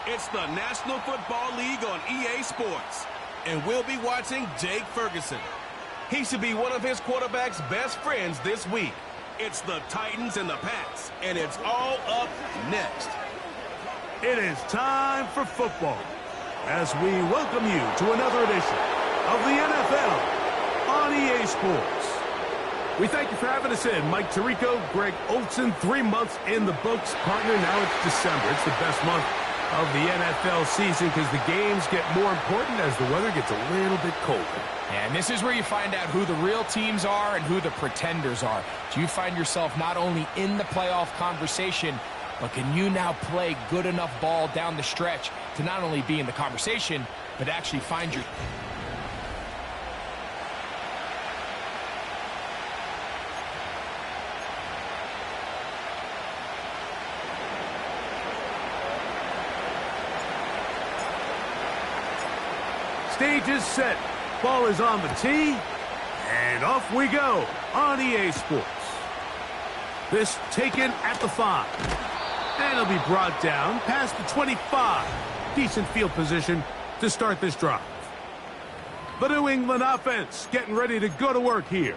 It's the National Football League on EA Sports, and we'll be watching Jake Ferguson. He should be one of his quarterback's best friends this week. It's the Titans and the Pats, and it's all up next. It is time for football as we welcome you to another edition of the NFL on EA Sports. We thank you for having us in. Mike Tirico, Greg Olsen, 3 months in the books. Partner, now it's December. It's the best month of the NFL season because the games get more important as the weather gets a little bit colder. And this is where you find out who the real teams are and who the pretenders are. Do you find yourself not only in the playoff conversation, but can you now play good enough ball down the stretch to not only be in the conversation, but actually find your... Stage is set. Ball is on the tee. And off we go on EA Sports. This taken at the 5. And it'll be brought down past the 25. Decent field position to start this drive. The New England offense getting ready to go to work here.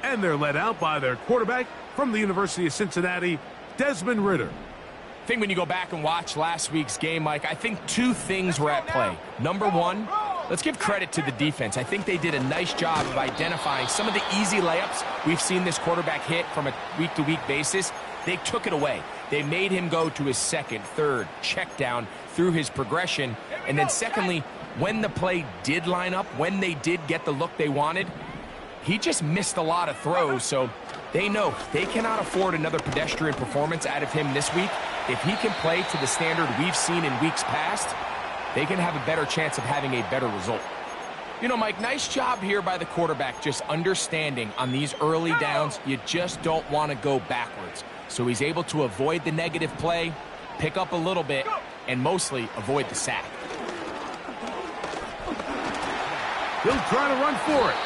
And they're led out by their quarterback from the University of Cincinnati, Desmond Ridder. I think when you go back and watch last week's game, Mike, I think 2 things were at play. Number one, let's give credit to the defense. I think they did a nice job of identifying some of the easy layups we've seen this quarterback hit from a week-to-week basis. They took it away. They made him go to his second, third, check down through his progression. And then secondly, when the play did line up, when they did get the look they wanted, he just missed a lot of throws. So they know they cannot afford another pedestrian performance out of him this week. If he can play to the standard we've seen in weeks past, they can have a better chance of having a better result. You know, Mike, nice job here by the quarterback just understanding on these early downs, you just don't want to go backwards. So he's able to avoid the negative play, pick up a little bit, and mostly avoid the sack. He'll try to run for it.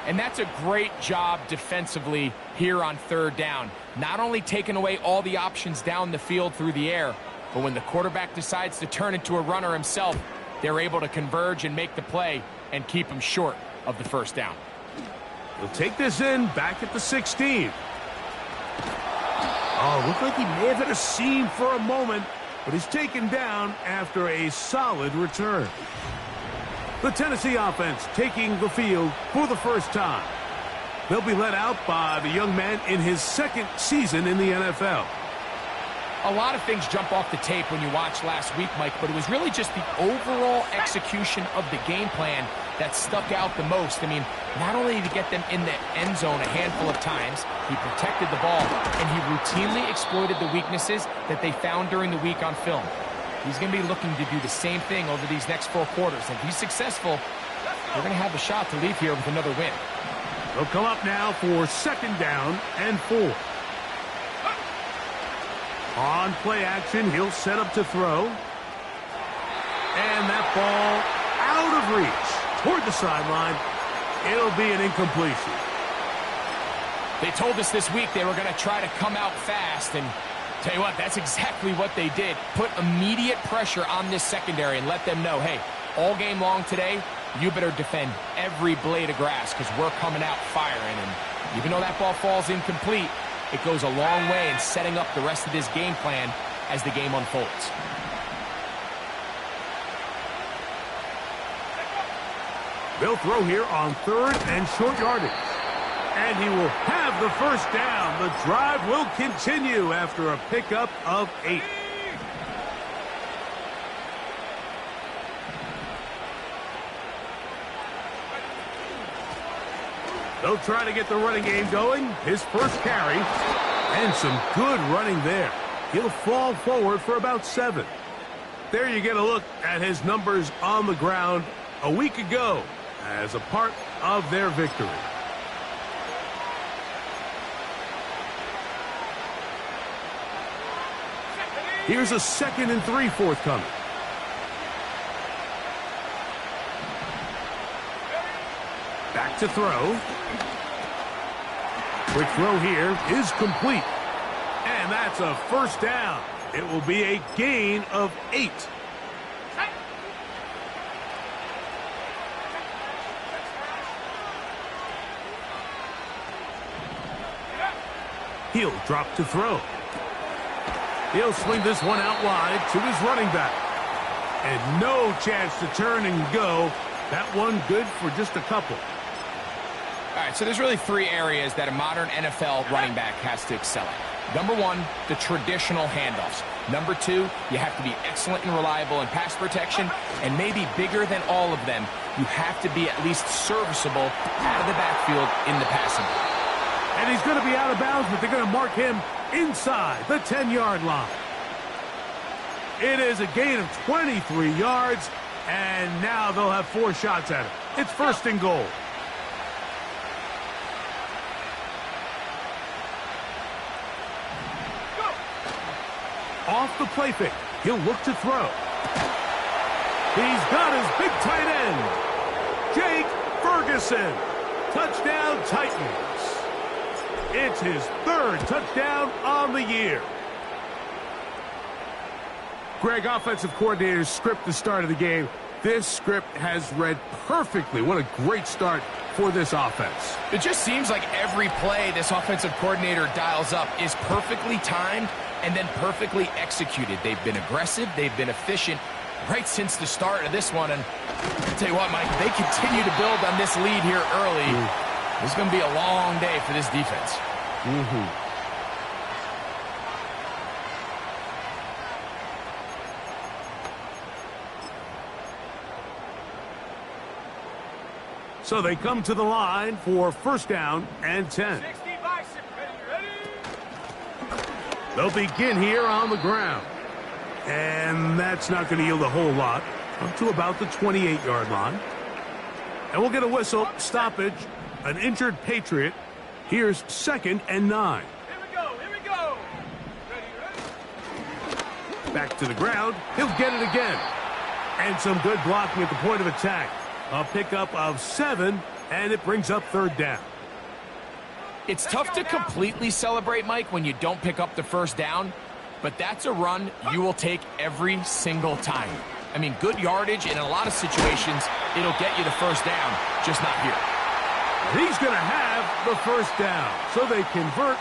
And that's a great job defensively here on 3rd down. Not only taking away all the options down the field through the air, but when the quarterback decides to turn into a runner himself, they're able to converge and make the play and keep him short of the 1st down. He'll take this in back at the 16. Oh, looked like he may have hit a seam for a moment, but he's taken down after a solid return. The Tennessee offense taking the field for the first time. They'll be led out by the young man in his 2nd season in the NFL. A lot of things jump off the tape when you watch last week, Mike, but it was really just the overall execution of the game plan that stuck out the most. I mean, not only did he get them in the end zone a handful of times, he protected the ball, and he routinely exploited the weaknesses that they found during the week on film. He's going to be looking to do the same thing over these next 4 quarters. If he's successful, they're going to have a shot to leave here with another win. They'll come up now for 2nd down and 4. On play action, he'll set up to throw. And that ball out of reach toward the sideline. It'll be an incompletion. They told us this week they were going to try to come out fast, and tell you what, that's exactly what they did. Put immediate pressure on this secondary and let them know, hey, all game long today, you better defend every blade of grass because we're coming out firing. And even though that ball falls incomplete, it goes a long way in setting up the rest of this game plan as the game unfolds. They'll throw here on 3rd and short yardage. And he will have the 1st down. The drive will continue after a pickup of 8. They'll try to get the running game going. His 1st carry. And some good running there. He'll fall forward for about 7. There you get a look at his numbers on the ground a week ago as a part of their victory. Here's a 2nd and 3 forthcoming. Back to throw. Quick throw here is complete. And that's a first down. It will be a gain of 8. He'll drop to throw. He'll swing this one out wide to his running back. And no chance to turn and go. That one good for just a couple. All right, so there's really 3 areas that a modern NFL running back has to excel at. Number 1, the traditional handoffs. Number 2, you have to be excellent and reliable in pass protection. And maybe bigger than all of them, you have to be at least serviceable out of the backfield in the passing game. And he's going to be out of bounds, but they're going to mark him inside the 10-yard line. It is a gain of 23 yards, and now they'll have 4 shots at it. It's 1st and goal. Off the play fake. He'll look to throw. He's got his big tight end, Jake Ferguson. Touchdown, Titans. It's his 3rd touchdown on the year. Greg, offensive coordinator's script the start of the game. This script has read perfectly. What a great start for this offense. It just seems like every play this offensive coordinator dials up is perfectly timed and then perfectly executed. They've been aggressive. They've been efficient right since the start of this one. And I'll tell you what, Mike, they continue to build on this lead here early. This is going to be a long day for this defense. So they come to the line for 1st down and 10. They'll begin here on the ground. And that's not going to yield a whole lot. Up to about the 28-yard line. And we'll get a whistle, stoppage, an injured Patriot. Here's 2nd and 9. Here we go. Ready. Back to the ground. He'll get it again. And some good blocking at the point of attack. A pickup of 7, and it brings up 3rd down. It's tough to completely celebrate, Mike, when you don't pick up the 1st down, but that's a run you will take every single time. I mean, good yardage, and in a lot of situations, it'll get you the 1st down, just not here. He's going to have the 1st down, so they convert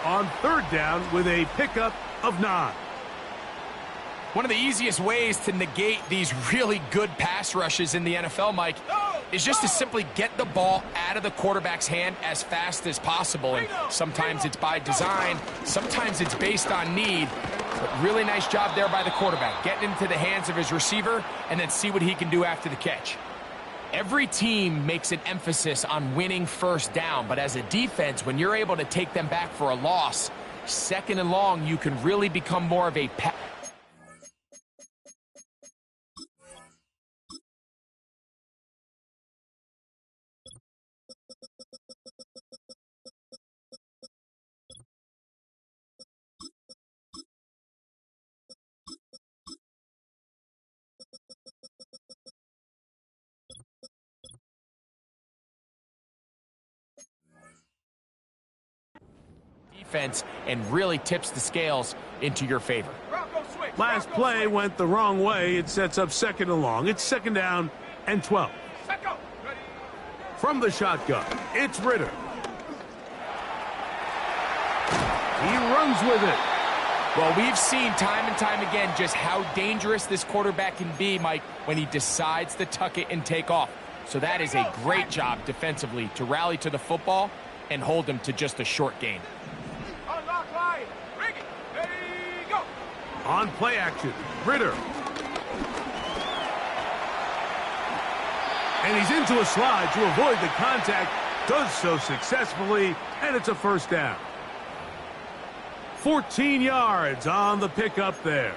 on 3rd down with a pickup of 9. One of the easiest ways to negate these really good pass rushes in the NFL, Mike, is just to simply get the ball out of the quarterback's hand as fast as possible. And sometimes it's by design, sometimes it's based on need. But really nice job there by the quarterback, getting into the hands of his receiver and then see what he can do after the catch. Every team makes an emphasis on winning 1st down, but as a defense, when you're able to take them back for a loss, 2nd and long, you can really become more of a pass. Defense and really tips the scales into your favor. Last play went the wrong way. It sets up 2nd and long. It's 2nd down and 12. From the shotgun, it's Ritter. He runs with it. Well, we've seen time and time again just how dangerous this quarterback can be, Mike, when he decides to tuck it and take off. So that is a great job defensively to rally to the football and hold him to just a short gain. On play action, Ritter. And he's into a slide to avoid the contact. Does so successfully, and it's a 1st down. 14 yards on the pickup there.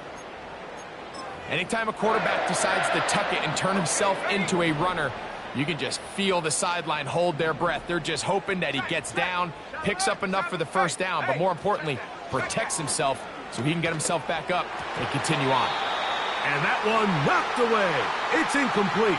Anytime a quarterback decides to tuck it and turn himself into a runner, you can just feel the sideline hold their breath. They're just hoping that he gets down, picks up enough for the 1st down, but more importantly, protects himself so he can get himself back up and continue on. And that one knocked away. It's incomplete.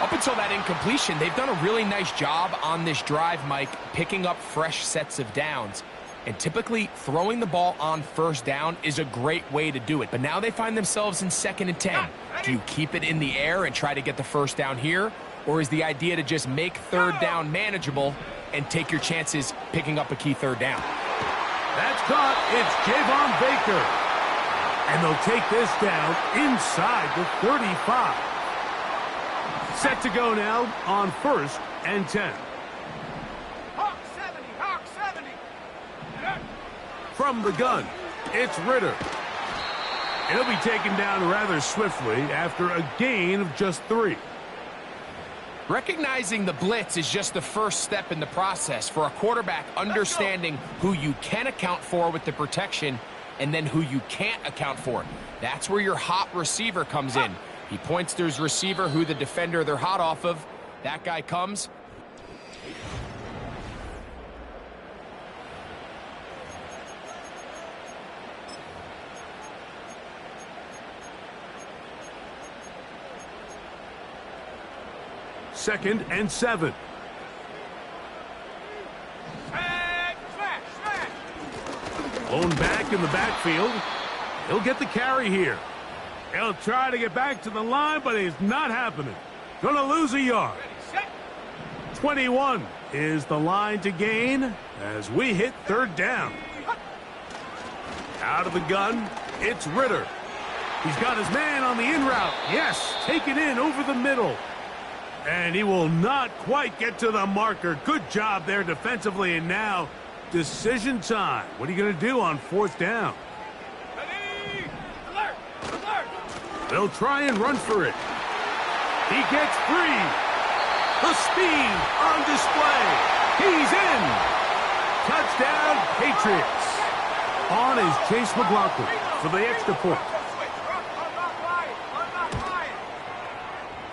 Up until that incompletion, they've done a really nice job on this drive, Mike, picking up fresh sets of downs. And typically, throwing the ball on first down is a great way to do it. But now they find themselves in 2nd and 10. Do you keep it in the air and try to get the first down here? Or is the idea to just make 3rd down manageable and take your chances picking up a key 3rd down? That's caught. It's Javon Baker. And they'll take this down inside the 35. Set to go now on 1st and 10. Hawk 70. From the gun, it's Ritter. And he'll be taken down rather swiftly after a gain of just 3. Recognizing the blitz is just the first step in the process for a quarterback, understanding who you can account for with the protection and then who you can't account for. That's where your hot receiver comes in. He points to his receiver, who the defender they're hot off of. That guy comes. Second and 7. Blown back in the backfield. He'll get the carry here. He'll try to get back to the line, but it's not happening. Gonna lose a yard. 21 is the line to gain as we hit 3rd down. Out of the gun, it's Ritter. He's got his man on the in route. Yes, take it in over the middle. And he will not quite get to the marker. Good job there defensively, and now decision time. What are you going to do on 4th down? They'll try and run for it. He gets free. The speed on display. He's in. Touchdown, Patriots. On is Chase McLaughlin for the extra point.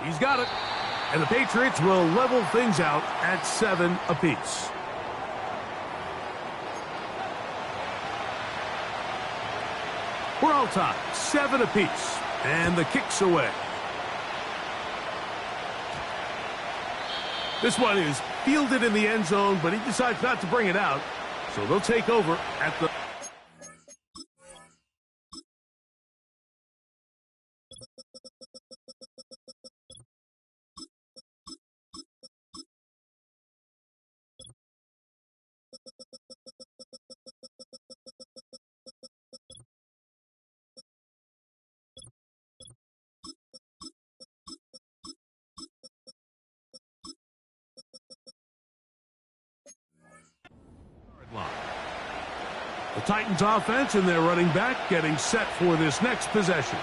He's got it. And the Patriots will level things out at 7 apiece. We're all tied, 7 apiece. And the kick's away. This one is fielded in the end zone, but he decides not to bring it out. So they'll take over at the... The Titans offense and their running back getting set for this next possession.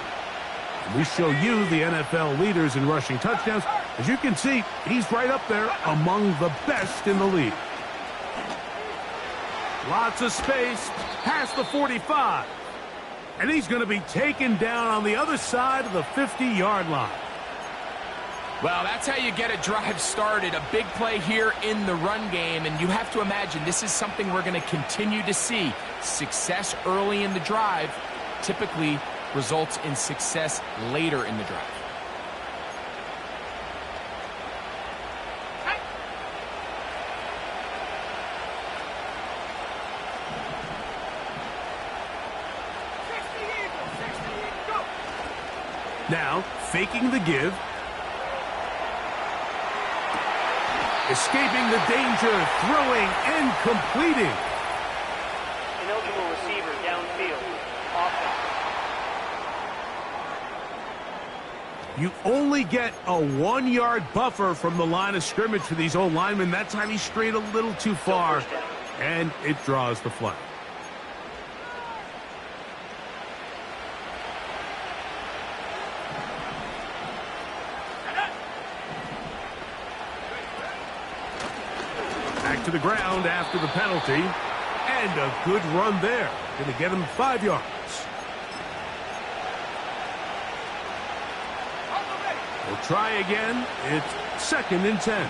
And we show you the NFL leaders in rushing touchdowns. As you can see, he's right up there among the best in the league. Lots of space past the 45. And he's going to be taken down on the other side of the 50-yard line. Well, that's how you get a drive started. A big play here in the run game, and you have to imagine this is something we're going to continue to see. Success early in the drive typically results in success later in the drive. Now, faking the give. Escaping the danger, throwing and completing. Ineligible receiver downfield. Offense. You only get a 1-yard buffer from the line of scrimmage for these old linemen. That time he strayed a little too far, and it draws the flag. Back to the ground after the penalty, and a good run there. Going to get him 5 yards. We'll try again. It's 2nd and 10.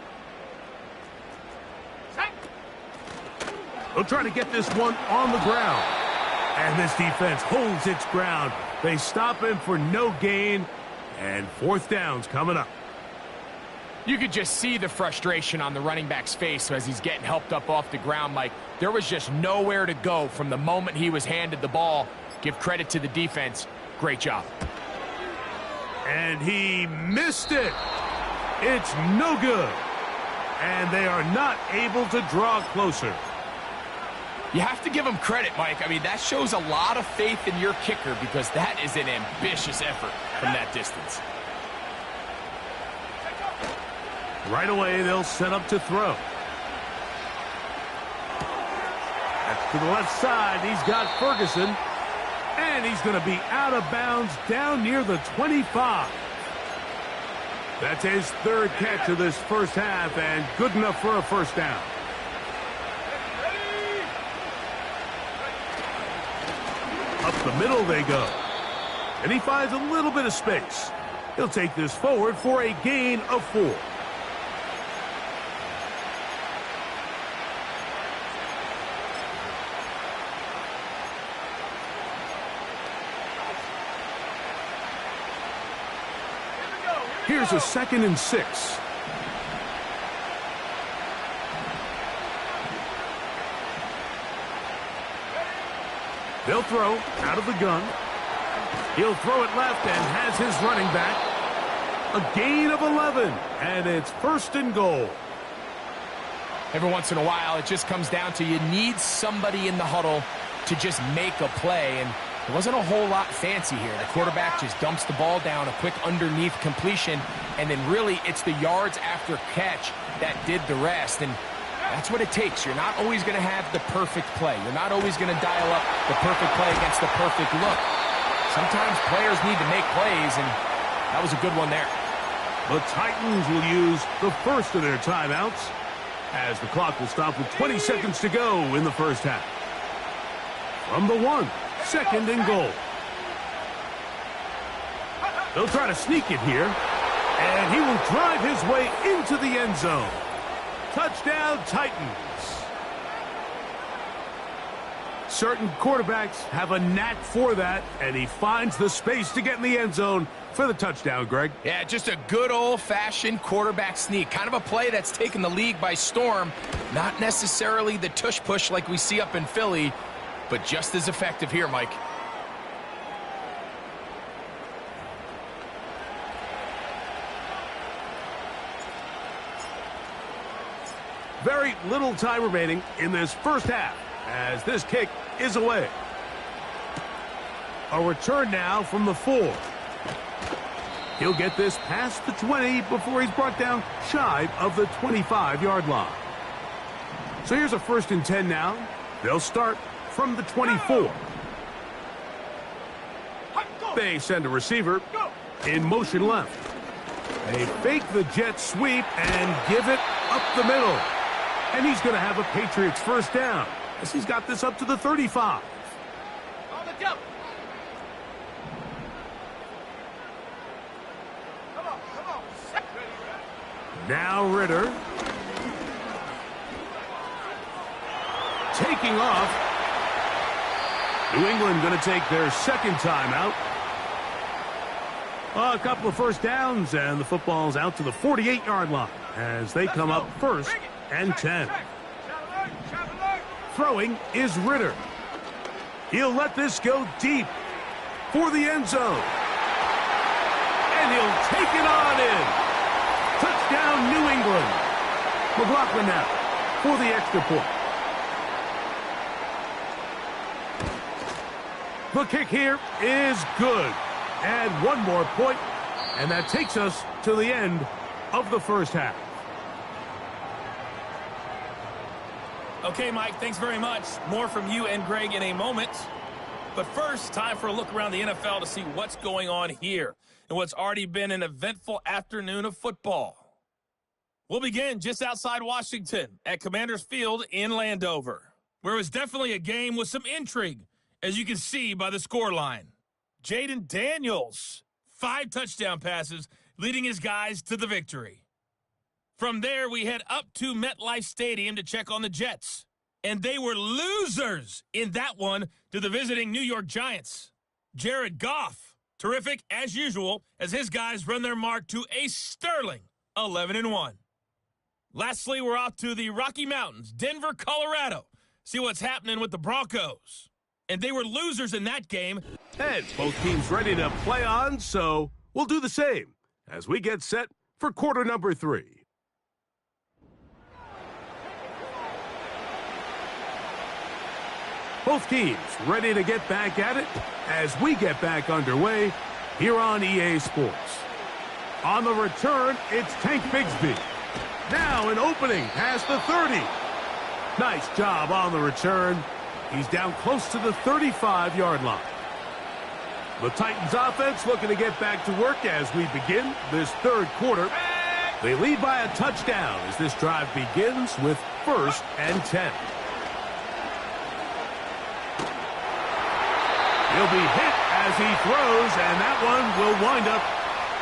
They'll try to get this one on the ground. And this defense holds its ground. They stop him for no gain. And fourth down's coming up. You could just see the frustration on the running back's face as he's getting helped up off the ground, Mike. There was just nowhere to go from the moment he was handed the ball. Give credit to the defense. Great job. And he missed it. It's no good. And they are not able to draw closer. You have to give him credit, Mike. I mean, that shows a lot of faith in your kicker because that is an ambitious effort from that distance. Right away, they'll set up to throw. That's to the left side. He's got Ferguson. And he's going to be out of bounds down near the 25. That's his third catch of this first half and good enough for a first down. Up the middle they go. And he finds a little bit of space. He'll take this forward for a gain of 4. Here's a 2nd and 6. They'll throw out of the gun. He'll throw it left and has his running back. A gain of 11, and it's 1st and goal. Every once in a while, it just comes down to you need somebody in the huddle to just make a play, and there wasn't a whole lot fancy here. The quarterback just dumps the ball down, a quick underneath completion, and then really it's the yards after catch that did the rest, and that's what it takes. You're not always going to have the perfect play. You're not always going to dial up the perfect play against the perfect look. Sometimes players need to make plays, and that was a good one there. The Titans will use the first of their timeouts as the clock will stop with 20 seconds to go in the first half. From the 1, 2nd and goal. They'll try to sneak it here, and he will drive his way into the end zone. Touchdown, Titans. Certain quarterbacks have a knack for that, and he finds the space to get in the end zone for the touchdown, Greg. Yeah, just a good old-fashioned quarterback sneak. Kind of a play that's taken the league by storm. Not necessarily the tush-push like we see up in Philly, but just as effective here, Mike. Very little time remaining in this first half as this kick is away. A return now from the 4. He'll get this past the 20 before he's brought down shy of the 25-yard line. So here's a 1st and 10 now. They'll start from the 24. They send a receiver in motion left. They fake the jet sweep and give it up the middle. And he's going to have a Patriots first down as he's got this up to the 35. On the jump. Come on. Now Ritter. Taking off. New England going to take their 2nd timeout. A couple of first downs, and the football's out to the 48-yard line as they come up 1st and 10. Throwing is Ritter. He'll let this go deep for the end zone. And he'll take it on in. Touchdown, New England. McLaughlin now for the extra point. The kick here is good. And one more point, and that takes us to the end of the first half. Okay, Mike, thanks very much. More from you and Greg in a moment. But first, time for a look around the NFL to see what's going on here and what's already been an eventful afternoon of football. We'll begin just outside Washington at Commanders Field in Landover, where it was definitely a game with some intrigue, as you can see by the scoreline. Jaden Daniels, 5 touchdown passes, leading his guys to the victory. From there, we head up to MetLife Stadium to check on the Jets. And they were losers in that one to the visiting New York Giants. Jared Goff, terrific as usual, as his guys run their mark to a sterling 11-1. Lastly, we're off to the Rocky Mountains, Denver, Colorado. See what's happening with the Broncos. And they were losers in that game. And both teams ready to play on, so we'll do the same as we get set for quarter number 3. Both teams ready to get back at it as we get back underway here on EA Sports. On the return, it's Tank Bigsby. Now an opening past the 30. Nice job on the return. He's down close to the 35-yard line. The Titans offense looking to get back to work as we begin this third quarter. They lead by a touchdown as this drive begins with 1st and 10. He'll be hit as he throws, and that one will wind up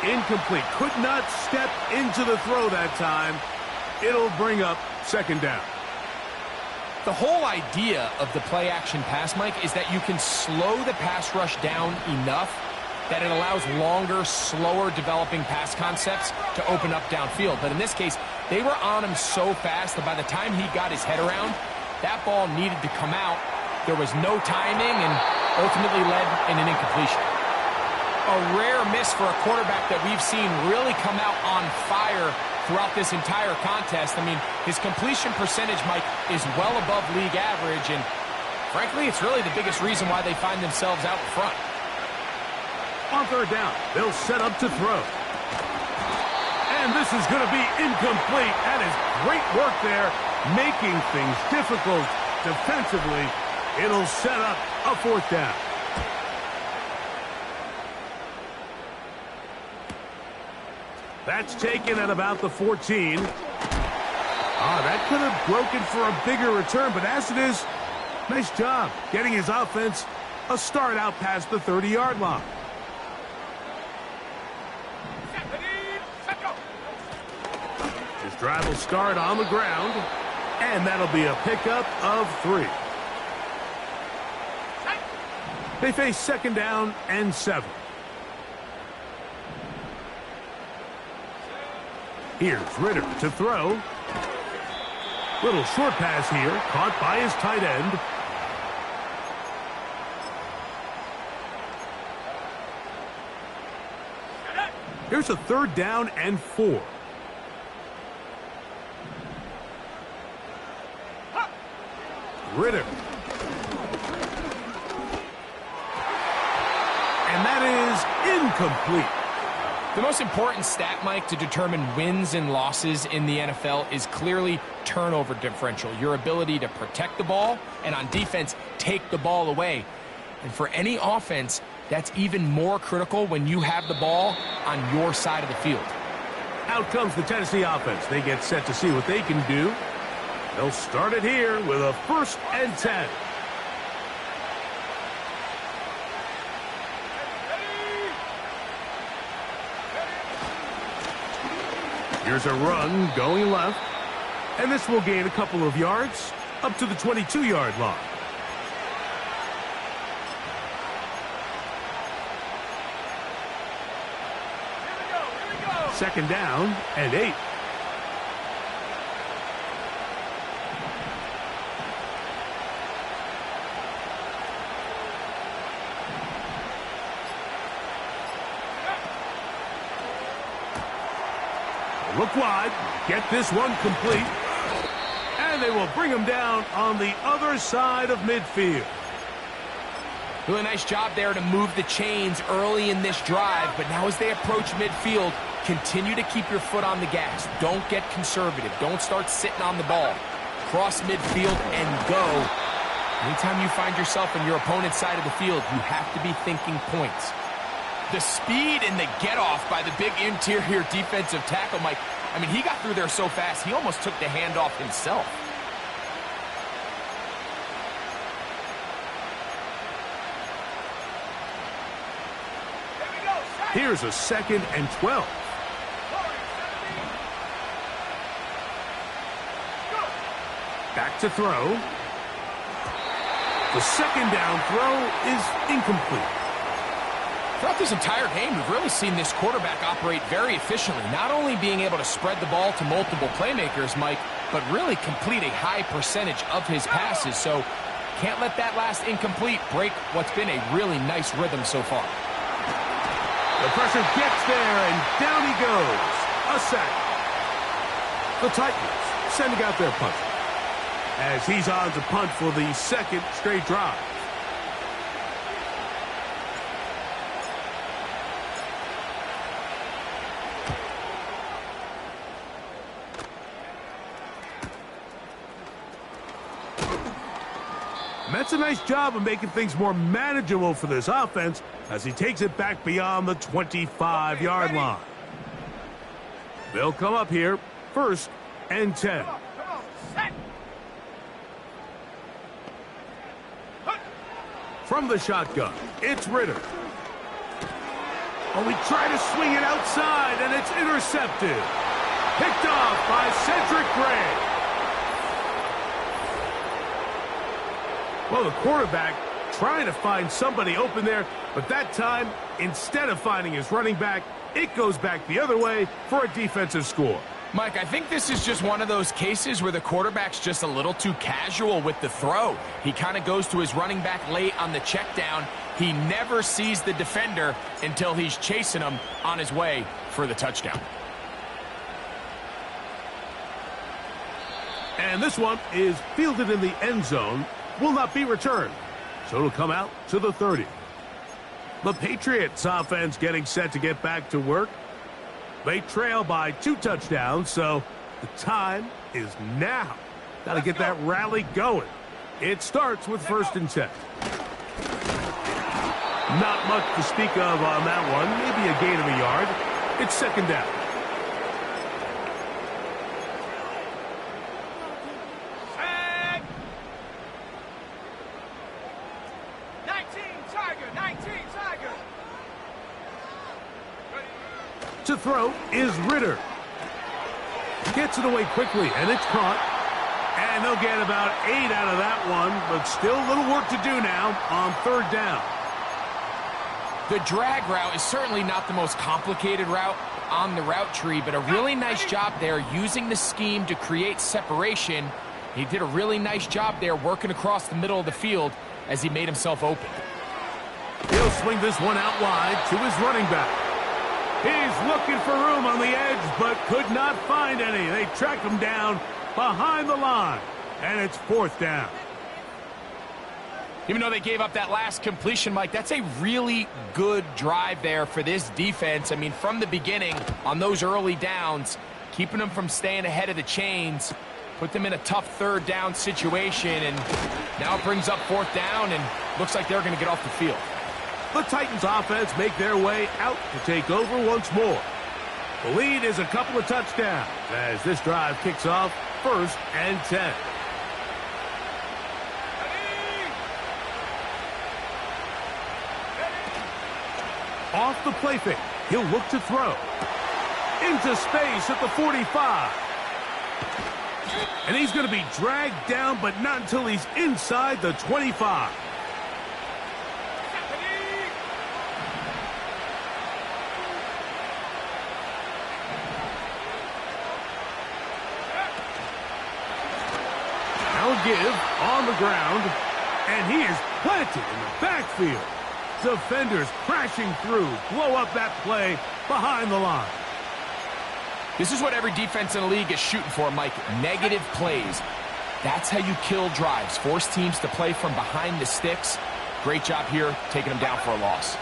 incomplete. Could not step into the throw that time. It'll bring up 2nd down. The whole idea of the play-action pass, Mike, is that you can slow the pass rush down enough that it allows longer, slower developing pass concepts to open up downfield. But in this case, they were on him so fast that by the time he got his head around, that ball needed to come out. There was no timing and ultimately led in an incompletion. A rare miss for a quarterback that we've seen really come out on fire throughout this entire contest. I mean, his completion percentage, Mike, is well above league average, and frankly, it's really the biggest reason why they find themselves out front. On 3rd down, they'll set up to throw. And this is going to be incomplete. That is great work there, making things difficult defensively. It'll set up a 4th down. That's taken at about the 14. That could have broken for a bigger return, but as it is, nice job getting his offense a start out past the 30-yard line. His drive will start on the ground, and that'll be a pickup of 3. They face 2nd down and 7. Here's Ritter to throw. Little short pass here, caught by his tight end. Here's a 3rd down and 4. Ritter. And that is incomplete. The most important stat, Mike, to determine wins and losses in the NFL is clearly turnover differential, your ability to protect the ball and on defense take the ball away. And for any offense, that's even more critical when you have the ball on your side of the field. Out comes the Tennessee offense. They get set to see what they can do. They'll start it here with a 1st and 10. Here's a run going left, and this will gain a couple of yards up to the 22-yard line. Here we go. 2nd down and 8. Look wide, get this one complete, and they will bring him down on the other side of midfield. Doing a nice job there to move the chains early in this drive, but now as they approach midfield, continue to keep your foot on the gas. Don't get conservative. Don't start sitting on the ball. Cross midfield and go. Anytime you find yourself on your opponent's side of the field, you have to be thinking points. The speed and the get-off by the big interior defensive tackle, Mike. I mean, he got through there so fast, he almost took the handoff himself. Here's a 2nd and 12. Back to throw. The second down throw is incomplete. Throughout this entire game, we've really seen this quarterback operate very efficiently, not only being able to spread the ball to multiple playmakers, Mike, but really complete a high percentage of his passes. So can't let that last incomplete break what's been a really nice rhythm so far. The pressure gets there, and down he goes. A sack. The Titans sending out their punter, as he's on to punt for the second straight drive. That's a nice job of making things more manageable for this offense as he takes it back beyond the 25-yard line. They'll come up here, 1st and 10. From the shotgun, it's Ritter. Oh, we try to swing it outside, and it's intercepted. Picked off by Cedric Gray. Well, the quarterback trying to find somebody open there, but that time, instead of finding his running back, it goes back the other way for a defensive score. Mike, I think this is just one of those cases where the quarterback's just a little too casual with the throw. He kind of goes to his running back late on the check down. He never sees the defender until he's chasing him on his way for the touchdown. And this one is fielded in the end zone. Will not be returned, so it'll come out to the 30. The Patriots offense getting set to get back to work. They trail by 2 touchdowns, so the time is now. Got to get that rally going. It starts with 1st and 10. Not much to speak of on that one, maybe a gain of a yard. It's 2nd down. To throw is Ritter. Gets it away quickly, and it's caught. And they'll get about 8 out of that one, but still a little work to do now on 3rd down. The drag route is certainly not the most complicated route on the route tree, but a really nice job there using the scheme to create separation. He did a really nice job there working across the middle of the field as he made himself open. He'll swing this one out wide to his running back. He's looking for room on the edge, but could not find any. They track him down behind the line, and it's 4th down. Even though they gave up that last completion, Mike, that's a really good drive there for this defense. I mean, from the beginning, on those early downs, keeping them from staying ahead of the chains, put them in a tough 3rd down situation, and now it brings up 4th down, and looks like they're going to get off the field. The Titans offense make their way out to take over once more. The lead is a couple of touchdowns as this drive kicks off 1st and 10. Off the play fake, he'll look to throw. Into space at the 45. And he's going to be dragged down, but not until he's inside the 25. Give on the ground, and he is planted in the backfield. Defenders crashing through, blow up that play behind the line. This is what every defense in the league is shooting for, Mike. Negative plays. That's how you kill drives. Force teams to play from behind the sticks. Great job here, taking them down for a loss.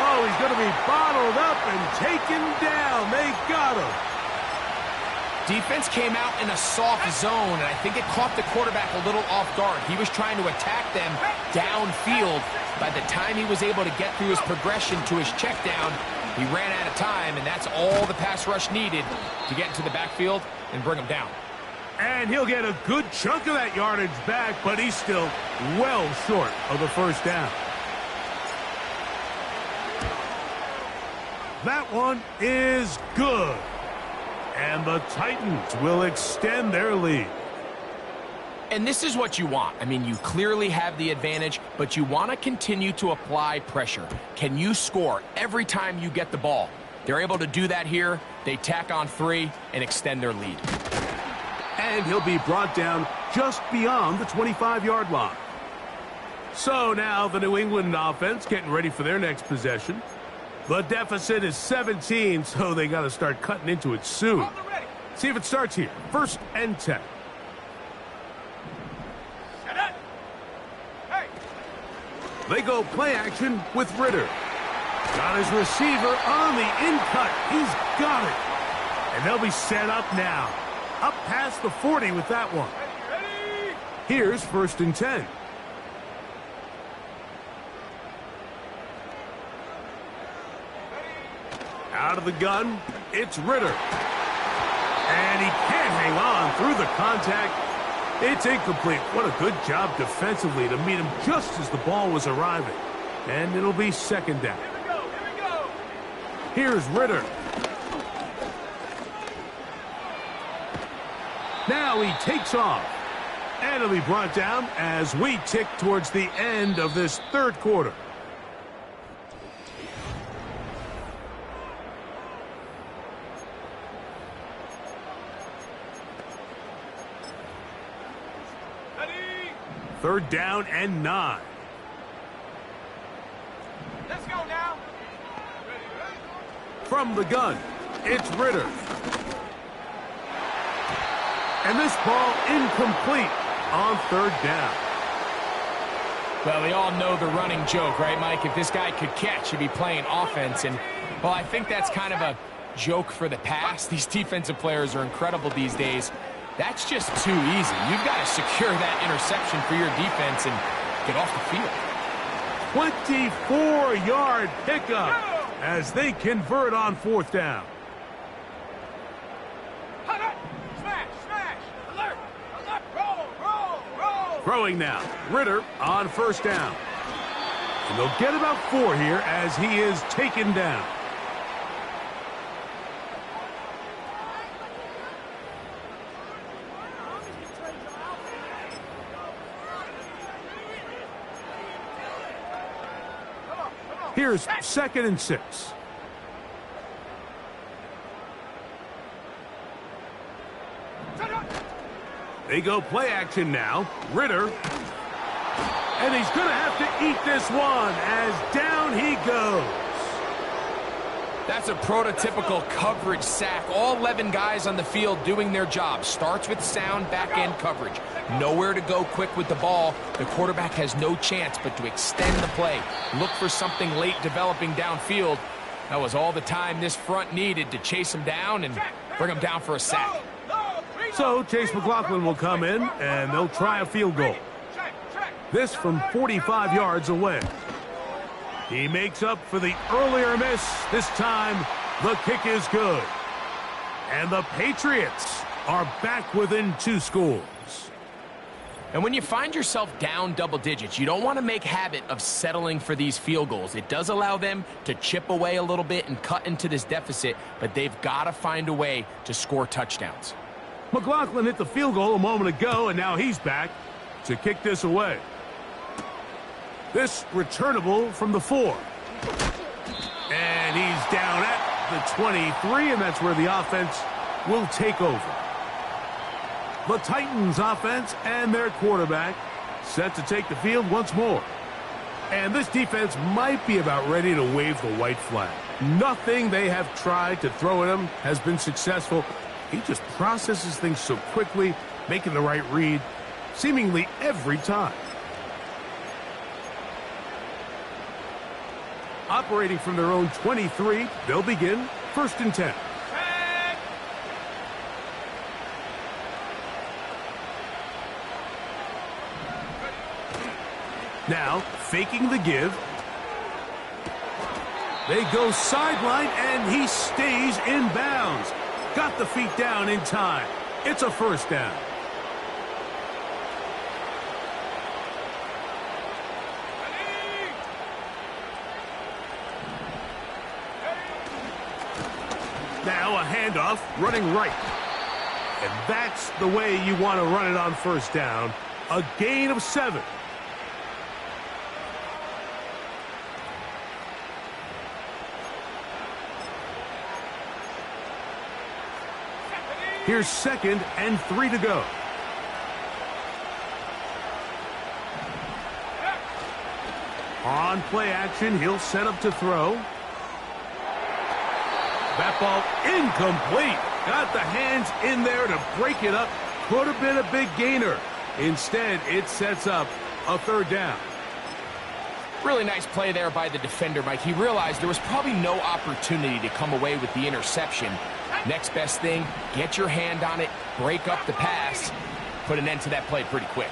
Oh, he's going to be bottled up and taken down. They got him. Defense came out in a soft zone, and I think it caught the quarterback a little off guard. He was trying to attack them downfield. By the time he was able to get through his progression to his check down, he ran out of time, and that's all the pass rush needed to get into the backfield and bring him down. And he'll get a good chunk of that yardage back, but he's still well short of the 1st down. That one is good. And the Titans will extend their lead. And this is what you want. I mean, you clearly have the advantage, but you want to continue to apply pressure. Can you score every time you get the ball? They're able to do that here. They tack on 3 and extend their lead. And he'll be brought down just beyond the 25-yard line. So now the New England offense getting ready for their next possession. The deficit is 17, so they got to start cutting into it soon. See if it starts here. 1st and 10. They go play action with Ritter. Got his receiver on the in-cut. He's got it. And they'll be set up now. Up past the 40 with that one. Here's 1st and 10. Out of the gun, it's Ritter. And he can't hang on through the contact. It's incomplete. What a good job defensively to meet him just as the ball was arriving. And it'll be 2nd down. Here we go. Here's Ritter. Now he takes off. And he'll be brought down as we tick towards the end of this 3rd quarter. Ready? 3rd down and 9. Let's go now. From the gun, it's Ritter. And this ball incomplete on 3rd down. Well, we all know the running joke, right, Mike? If this guy could catch, he'd be playing offense. And, well, I think that's kind of a joke for the past. These defensive players are incredible these days. That's just too easy. You've got to secure that interception for your defense and get off the field. 24-yard pickup as they convert on 4th down. Smash. Alert. Roll. Throwing now. Ritter on 1st down. And they'll get about 4 here as he is taken down. Here's 2nd and 6. They go play action now. Ritter. And he's going to have to eat this one as down he goes. That's a prototypical coverage sack. All 11 guys on the field doing their job. Starts with sound back-end coverage. Nowhere to go quick with the ball. The quarterback has no chance but to extend the play. Look for something late developing downfield. That was all the time this front needed to chase him down and bring him down for a sack. So Chase McLaughlin will come in, and they'll try a field goal. This from 45 yards away. He makes up for the earlier miss. This time, the kick is good. And the Patriots are back within 2 scores. And when you find yourself down double digits, you don't want to make habit of settling for these field goals. It does allow them to chip away a little bit and cut into this deficit, but they've got to find a way to score touchdowns. McLaughlin hit the field goal a moment ago, and now he's back to kick this away. This returnable from the 4. And he's down at the 23, and that's where the offense will take over. The Titans offense and their quarterback set to take the field once more. And this defense might be about ready to wave the white flag. Nothing they have tried to throw at him has been successful. He just processes things so quickly, making the right read, seemingly every time. Operating from their own 23, they'll begin 1st and 10. Now, faking the give. They go sideline, and he stays in bounds. Got the feet down in time. It's a 1st down. Now a handoff, running right. And that's the way you want to run it on first down. A gain of 7. Here's 2nd and 3 to go. On play action, he'll set up to throw. That ball incomplete. Got the hands in there to break it up. Could have been a big gainer. Instead, it sets up a 3rd down. Really nice play there by the defender, Mike. He realized there was probably no opportunity to come away with the interception. Next best thing, get your hand on it, break up the pass, put an end to that play pretty quick.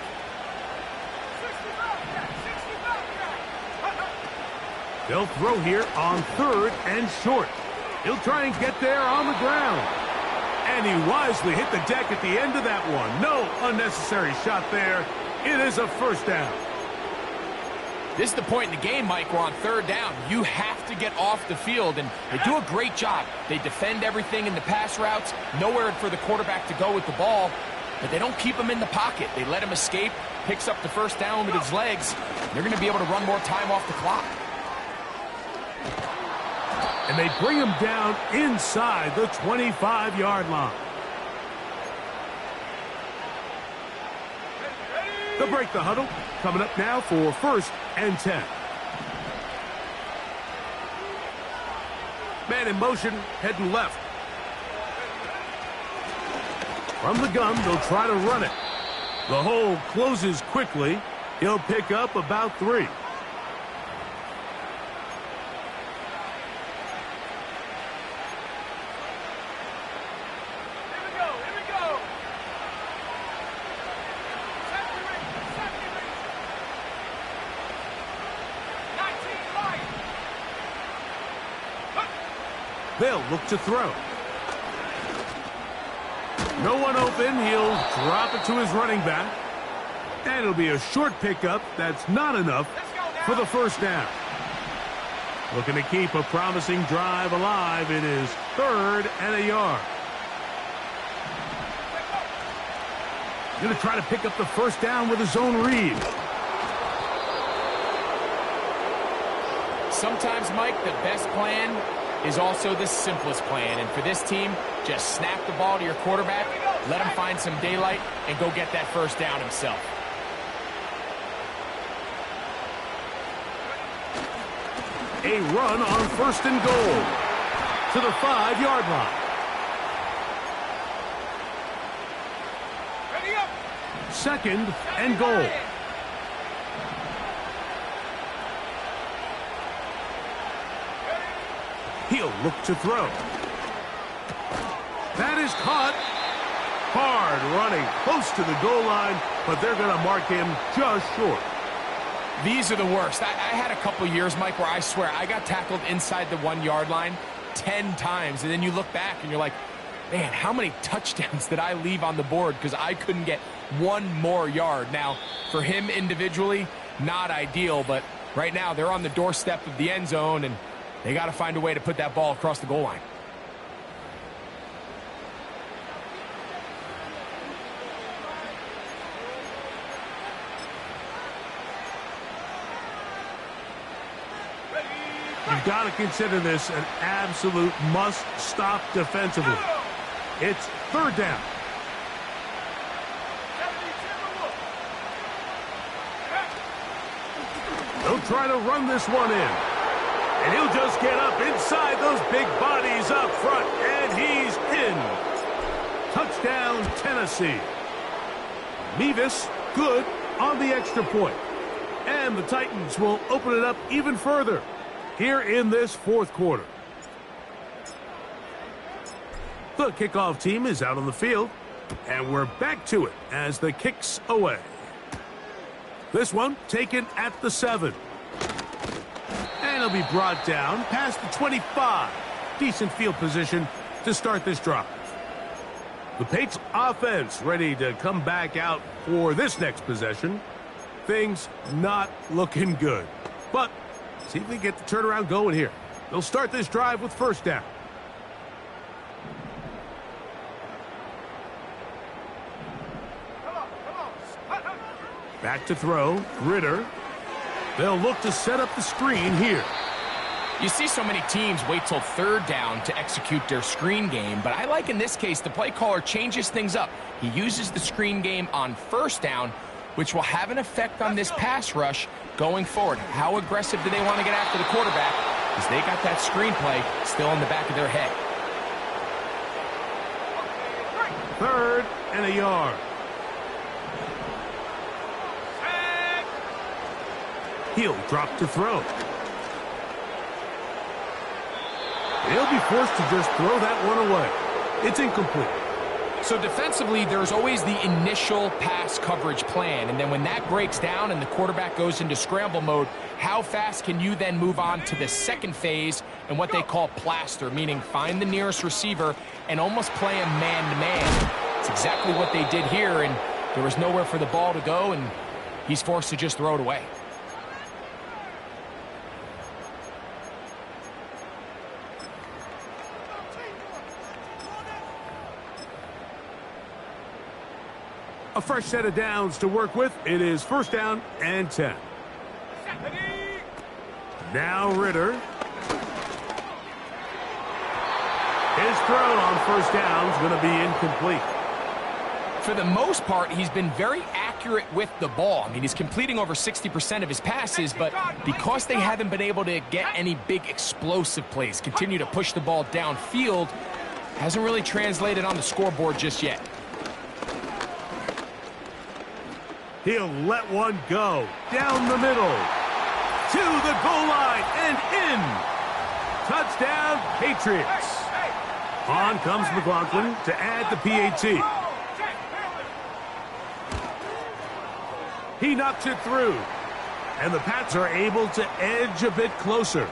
They'll throw here on 3rd and short. He'll try and get there on the ground. And he wisely hit the deck at the end of that one. No unnecessary shot there. It is a 1st down. This is the point in the game, Mike, where on 3rd down, you have to get off the field, and they do a great job. They defend everything in the pass routes, nowhere for the quarterback to go with the ball, but they don't keep him in the pocket. They let him escape, picks up the 1st down with his legs. They're going to be able to run more time off the clock. And they bring him down inside the 25-yard line. They'll break the huddle. Coming up now for 1st and 10. Man in motion, heading left. From the gun, they'll try to run it. The hole closes quickly. He'll pick up about 3. They'll look to throw. No one open. He'll drop it to his running back. And it'll be a short pickup. That's not enough for the 1st down. Looking to keep a promising drive alive. It is 3rd and a yard. Going to try to pick up the 1st down with his own read. Sometimes, Mike, the best plan is also the simplest plan. And for this team, just snap the ball to your quarterback, let him find some daylight, and go get that 1st down himself. A run on 1st and goal to the 5-yard line. Ready up. 2nd and goal. He'll look to throw. That is caught. Hard running close to the goal line, but they're going to mark him just short. These are the worst. I had a couple years, Mike, where I swear I got tackled inside the 1-yard line 10 times, and then you look back and you're like, man, how many touchdowns did I leave on the board because I couldn't get 1 more yard? Now, for him individually, not ideal, but right now they're on the doorstep of the end zone, and they got to find a way to put that ball across the goal line. You've got to consider this an absolute must-stop defensively. It's 3rd down. They'll try to run this one in. And he'll just get up inside those big bodies up front, and he's in. Touchdown, Tennessee. Mevis, good on the extra point. And the Titans will open it up even further here in this 4th quarter. The kickoff team is out on the field, and we're back to it as the kick's away. This one taken at the 7. And he'll be brought down past the 25. Decent field position to start this drive. The Patriots offense ready to come back out for this next possession. Things not looking good. But see if we get the turnaround going here. They'll start this drive with 1st down. Back to throw. Ritter. They'll look to set up the screen here. You see so many teams wait till third down to execute their screen game, but I like in this case the play caller changes things up. He uses the screen game on first down, which will have an effect on this pass rush going forward. How aggressive do they want to get after the quarterback? Because they got that screen play still in the back of their head. 3rd and a yard. He'll drop to throw. He'll be forced to just throw that one away. It's incomplete. So defensively, there's always the initial pass coverage plan, and then when that breaks down and the quarterback goes into scramble mode, how fast can you then move on to the second phase and what they call plaster, meaning find the nearest receiver and almost play him man-to-man. It's exactly what they did here, and there was nowhere for the ball to go, and he's forced to just throw it away. A fresh set of downs to work with. It is 1st down and 10. Now Ritter. His throw on 1st down is going to be incomplete. For the most part, he's been very accurate with the ball. I mean, he's completing over 60% of his passes, but because they haven't been able to get any big explosive plays, continue to push the ball downfield, hasn't really translated on the scoreboard just yet. He'll let one go. Down the middle. To the goal line and in. Touchdown, Patriots. On comes McLaughlin to add the PAT. He knocks it through. And the Pats are able to edge a bit closer.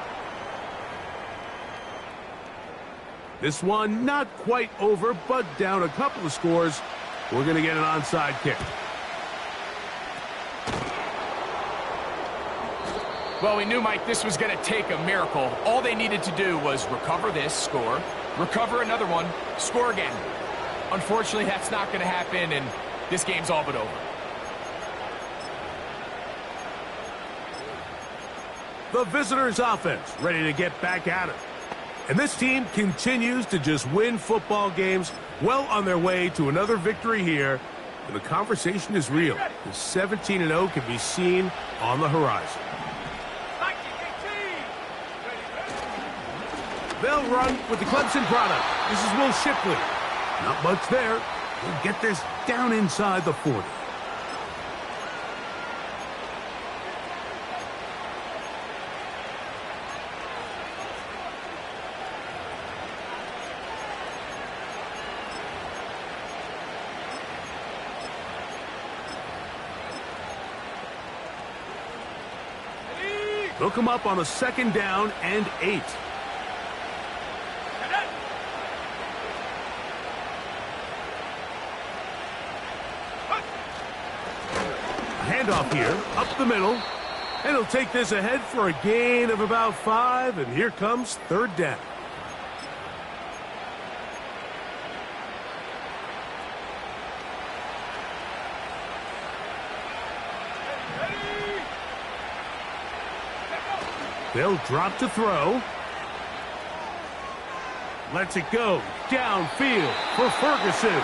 This one not quite over, but down a couple of scores. We're going to get an onside kick. Well, we knew, Mike, this was going to take a miracle. All they needed to do was recover this, score, recover another one, score again. Unfortunately, that's not going to happen, and this game's all but over. The visitors' offense ready to get back at it. And this team continues to just win football games, well on their way to another victory here. And the conversation is real. The 17-0 can be seen on the horizon. They'll run with the Clemson product. This is Will Shipley. Not much there. He'll get this down inside the 40. They'll come up on a 2nd down and 8. Handoff here, up the middle, and he'll take this ahead for a gain of about 5, and here comes 3rd down. They'll drop to throw. Lets it go downfield for Ferguson.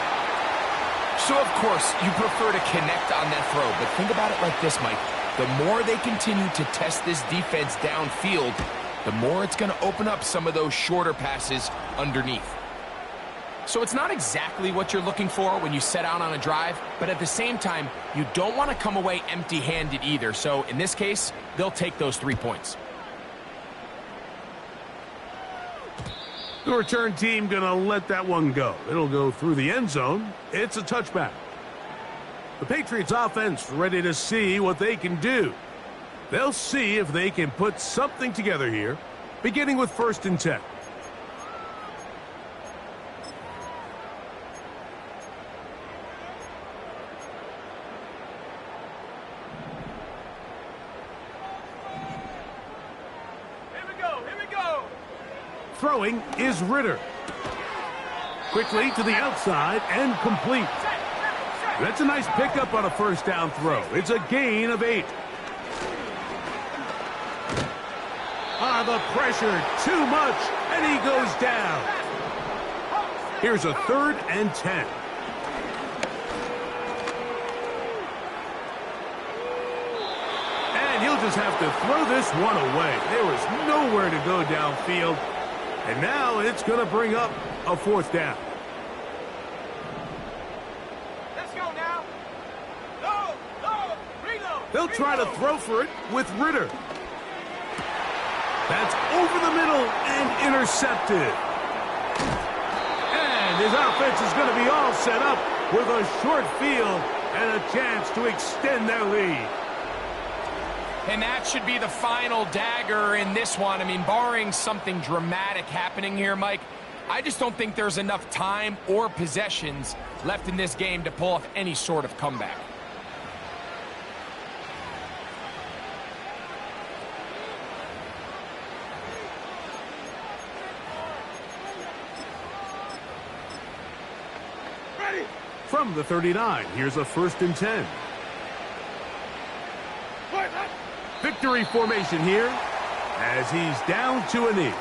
So, of course, you prefer to connect on that throw, but think about it like this, Mike. The more they continue to test this defense downfield, the more it's going to open up some of those shorter passes underneath. So it's not exactly what you're looking for when you set out on a drive, but at the same time, you don't want to come away empty-handed either. So in this case, they'll take those 3 points. The return team going to let that one go. It'll go through the end zone. It's a touchback. The Patriots offense ready to see what they can do. They'll see if they can put something together here, beginning with 1st and 10. Throwing is Ritter. Quickly to the outside and complete. That's a nice pickup on a first down throw. It's a gain of 8. Ah, the pressure, too much, and he goes down. Here's a 3rd and 10. And he'll just have to throw this one away. There was nowhere to go downfield. And now it's going to bring up a 4th down. Let's go now. Low, reload. They'll try to throw for it with Ritter. That's over the middle and intercepted. And his offense is going to be all set up with a short field and a chance to extend their lead. And that should be the final dagger in this one. I mean, barring something dramatic happening here, Mike, I just don't think there's enough time or possessions left in this game to pull off any sort of comeback. From the 39, here's a 1st and 10. Victory formation here as he's down to a knee.